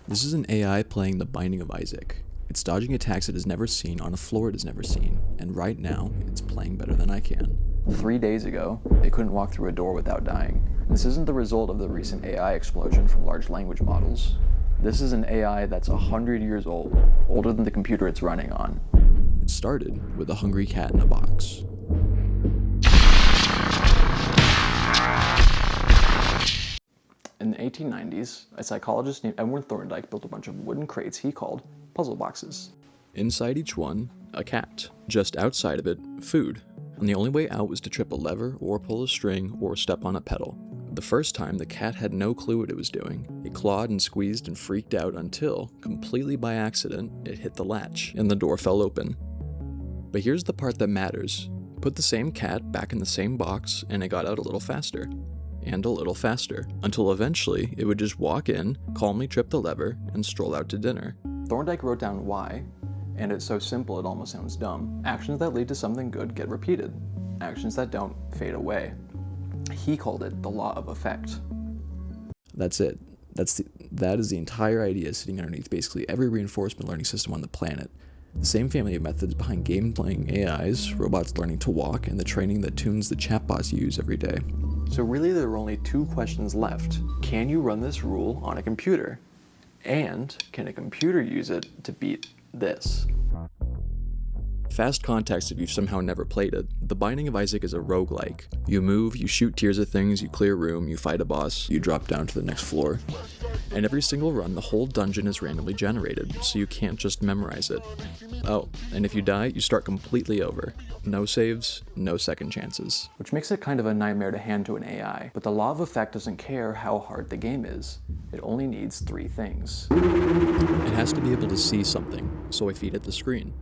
This is an AI playing The Binding of Isaac. It's dodging attacks it has never seen on a floor it has never seen, and right now, it's playing better than I can. 3 days ago, it couldn't walk through a door without dying. This isn't the result of the recent AI explosion from large language models. This is an AI that's 100 years old, older than the computer it's running on. It started with a hungry cat in a box. In the 1890s, a psychologist named Edward Thorndike built a bunch of wooden crates he called puzzle boxes. Inside each one, a cat. Just outside of it, food. And the only way out was to trip a lever, or pull a string, or step on a pedal. The first time, the cat had no clue what it was doing. It clawed and squeezed and freaked out until, completely by accident, it hit the latch, and the door fell open. But here's the part that matters. Put the same cat back in the same box, and it got out a little faster. And a little faster, until eventually it would just walk in, calmly trip the lever, and stroll out to dinner. Thorndike wrote down why, and it's so simple it almost sounds dumb. Actions that lead to something good get repeated. Actions that don't fade away. He called it the law of effect. That's it. That is the entire idea sitting underneath basically every reinforcement learning system on the planet. The same family of methods behind game-playing AIs, robots learning to walk, and the training that tunes the chatbots you use every day. So really there are only 2 questions left. Can you run this rule on a computer? And can a computer use it to beat this? Fast context if you've somehow never played it. The Binding of Isaac is a roguelike. You move, you shoot tiers of things, you clear room, you fight a boss, you drop down to the next floor. And every single run, the whole dungeon is randomly generated, so you can't just memorize it. Oh, and if you die, you start completely over. No saves, no second chances. Which makes it kind of a nightmare to hand to an AI, but the law of effect doesn't care how hard the game is. It only needs 3 things. It has to be able to see something, so I feed it the screen.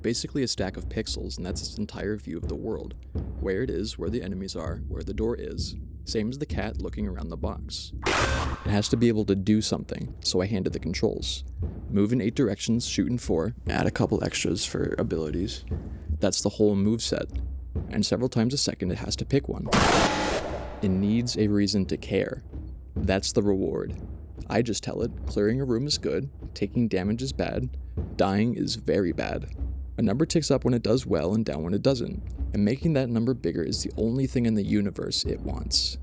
Basically a stack of pixels, and that's its entire view of the world. Where it is, where the enemies are, where the door is. Same as the cat looking around the box. It has to be able to do something, so I hand it the controls. Move in 8 directions, shoot in 4, add a couple extras for abilities. That's the whole moveset. And several times a second it has to pick one. It needs a reason to care. That's the reward. I just tell it, clearing a room is good, taking damage is bad, dying is very bad. A number ticks up when it does well and down when it doesn't, and making that number bigger is the only thing in the universe it wants.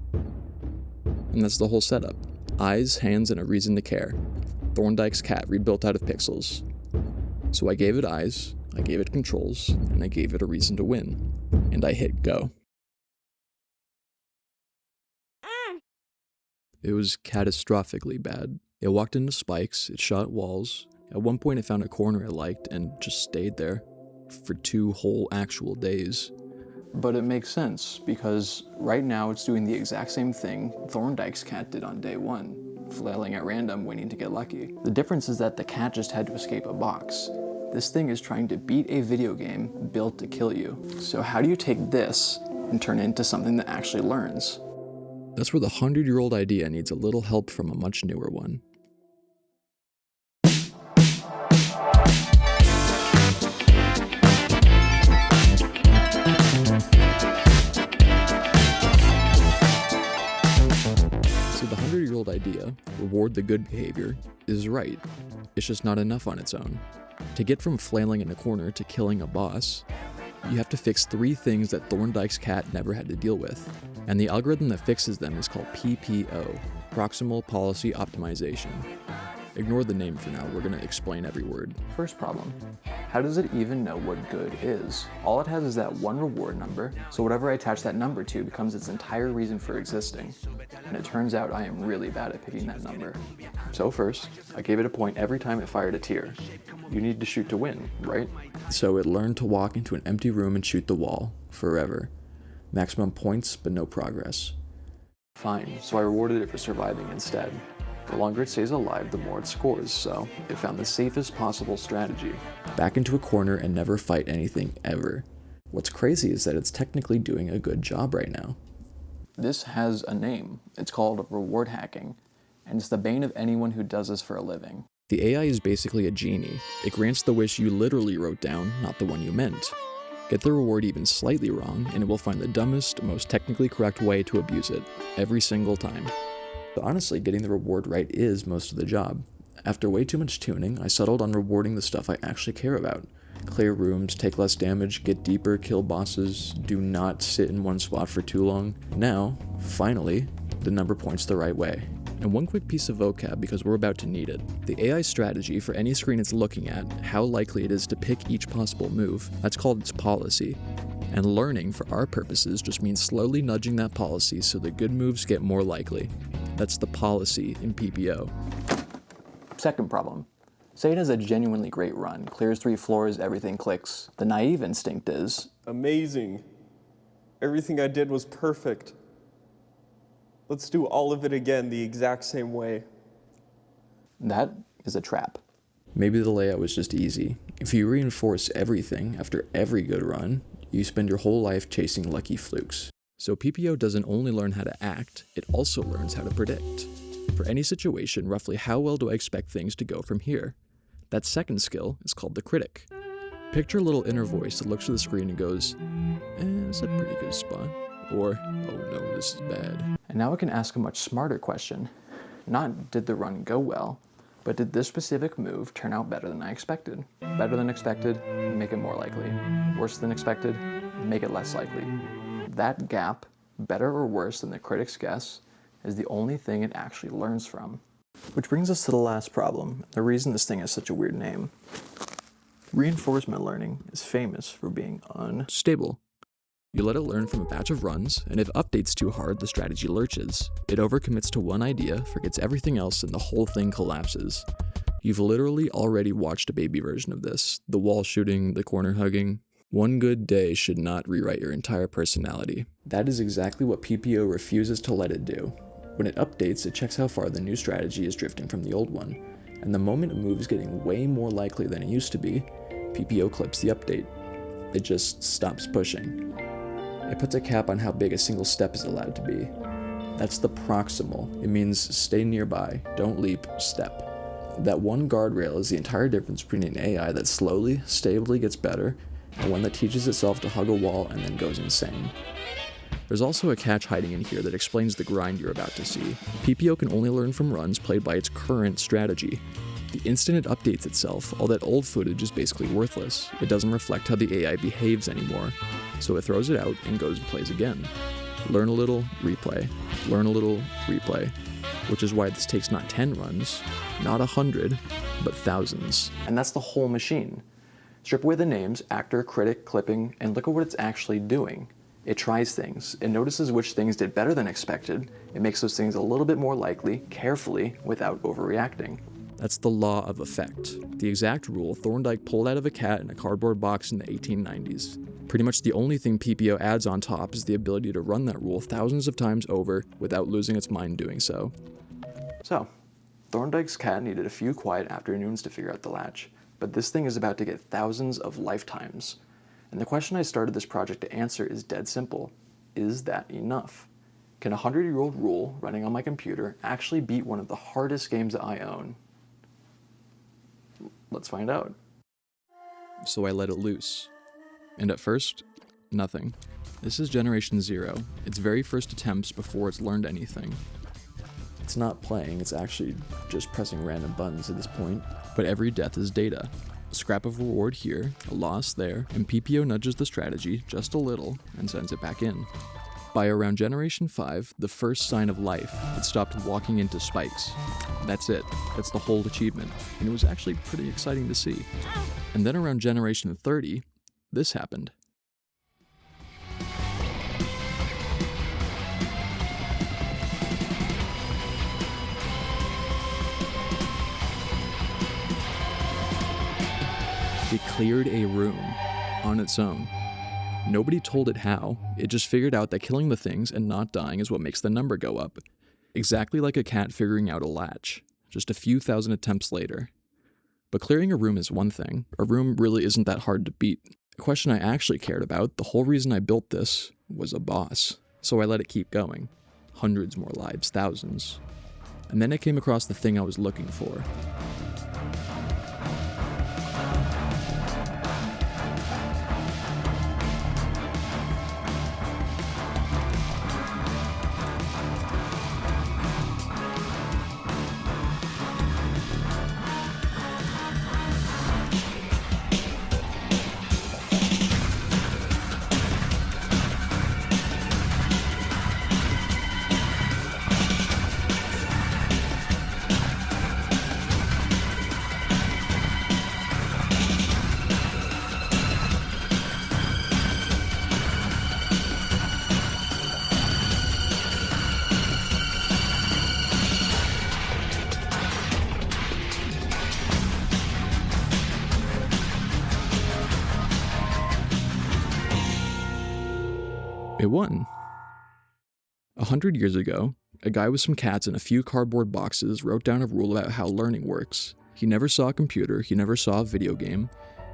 And that's the whole setup. Eyes, hands, and a reason to care. Thorndike's cat rebuilt out of pixels. So I gave it eyes, I gave it controls, and I gave it a reason to win. And I hit go. It was catastrophically bad. It walked into spikes, it shot walls. At one point it found a corner it liked and just stayed there for 2 whole actual days. But it makes sense, because right now it's doing the exact same thing Thorndike's cat did on day 1, flailing at random, waiting to get lucky. The difference is that the cat just had to escape a box. This thing is trying to beat a video game built to kill you. So how do you take this and turn it into something that actually learns? That's where the 100-year-old idea needs a little help from a much newer one. The 100-year-old idea, reward the good behavior, is right. It's just not enough on its own. To get from flailing in a corner to killing a boss, you have to fix 3 things that Thorndike's cat never had to deal with. And the algorithm that fixes them is called PPO, Proximal Policy Optimization. Ignore the name for now, we're going to explain every word. First problem. How does it even know what good is? All it has is that one reward number, so whatever I attach that number to becomes its entire reason for existing. And it turns out I am really bad at picking that number. So first, I gave it a point every time it fired a tier. You need to shoot to win, right? So it learned to walk into an empty room and shoot the wall, forever. Maximum points, but no progress. Fine, so I rewarded it for surviving instead. The longer it stays alive, the more it scores, so it found the safest possible strategy. Back into a corner and never fight anything ever. What's crazy is that it's technically doing a good job right now. This has a name. It's called reward hacking, and it's the bane of anyone who does this for a living. The AI is basically a genie. It grants the wish you literally wrote down, not the one you meant. Get the reward even slightly wrong, and it will find the dumbest, most technically correct way to abuse it, every single time. But honestly, getting the reward right is most of the job. After way too much tuning, I settled on rewarding the stuff I actually care about. Clear rooms, take less damage, get deeper, kill bosses, do not sit in one spot for too long. Now, finally, the number points the right way. And one quick piece of vocab because we're about to need it. The AI strategy for any screen it's looking at, how likely it is to pick each possible move, that's called its policy. And learning, for our purposes, just means slowly nudging that policy so the good moves get more likely. That's the policy in PPO. Second problem. Say it has a genuinely great run, clears 3 floors, everything clicks. The naive instinct is, amazing. Everything I did was perfect. Let's do all of it again the exact same way. That is a trap. Maybe the layout was just easy. If you reinforce everything after every good run, you spend your whole life chasing lucky flukes. So PPO doesn't only learn how to act, it also learns how to predict. For any situation, roughly how well do I expect things to go from here? That second skill is called the critic. Picture a little inner voice that looks at the screen and goes, it's a pretty good spot. Or, oh no, this is bad. And now I can ask a much smarter question. Not did the run go well, but did this specific move turn out better than I expected? Better than expected, make it more likely. Worse than expected, make it less likely. That gap, better or worse than the critic's guess, is the only thing it actually learns from. Which brings us to the last problem, the reason this thing has such a weird name. Reinforcement learning is famous for being unstable. You let it learn from a batch of runs, and if updates too hard, the strategy lurches. It overcommits to one idea, forgets everything else, and the whole thing collapses. You've literally already watched a baby version of this. The wall shooting, the corner hugging. One good day should not rewrite your entire personality. That is exactly what PPO refuses to let it do. When it updates, it checks how far the new strategy is drifting from the old one. And the moment a move is getting way more likely than it used to be, PPO clips the update. It just stops pushing. It puts a cap on how big a single step is allowed to be. That's the proximal. It means stay nearby, don't leap, step. That one guardrail is the entire difference between an AI that slowly, stably gets better, and one that teaches itself to hug a wall and then goes insane. There's also a catch hiding in here that explains the grind you're about to see. PPO can only learn from runs played by its current strategy. The instant it updates itself, all that old footage is basically worthless. It doesn't reflect how the AI behaves anymore. So it throws it out and goes and plays again. Learn a little, replay. Learn a little, replay. Which is why this takes not 10 runs, not 100, but thousands. And that's the whole machine. Strip away the names, actor, critic, clipping, and look at what it's actually doing. It tries things. It notices which things did better than expected. It makes those things a little bit more likely, carefully, without overreacting. That's the law of effect. The exact rule Thorndike pulled out of a cat in a cardboard box in the 1890s. Pretty much the only thing PPO adds on top is the ability to run that rule thousands of times over without losing its mind doing so. So, Thorndike's cat needed a few quiet afternoons to figure out the latch, but this thing is about to get thousands of lifetimes. And the question I started this project to answer is dead simple. Is that enough? Can a 100-year-old rule running on my computer actually beat one of the hardest games that I own? Let's find out. So I let it loose. And at first, nothing. This is Generation 0, its very first attempts before it's learned anything. It's not playing, it's actually just pressing random buttons at this point. But every death is data. A scrap of reward here, a loss there, and PPO nudges the strategy just a little and sends it back in. By around Generation 5, the first sign of life, it stopped walking into spikes. That's it. That's the whole achievement. And it was actually pretty exciting to see. And then around Generation 30, this happened. It cleared a room on its own. Nobody told it how, it just figured out that killing the things and not dying is what makes the number go up. Exactly like a cat figuring out a latch, just a few thousand attempts later. But clearing a room is one thing. A room really isn't that hard to beat. The question I actually cared about, the whole reason I built this, was a boss. So I let it keep going. Hundreds more lives, thousands. And then I came across the thing I was looking for. It won. 100 years ago, a guy with some cats and a few cardboard boxes wrote down a rule about how learning works. He never saw a computer, he never saw a video game.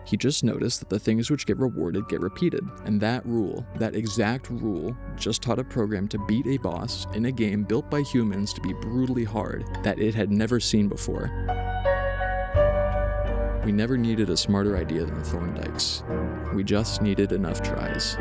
He just noticed that the things which get rewarded get repeated. And that rule, that exact rule, just taught a program to beat a boss in a game built by humans to be brutally hard that it had never seen before. We never needed a smarter idea than Thorndike's. We just needed enough tries.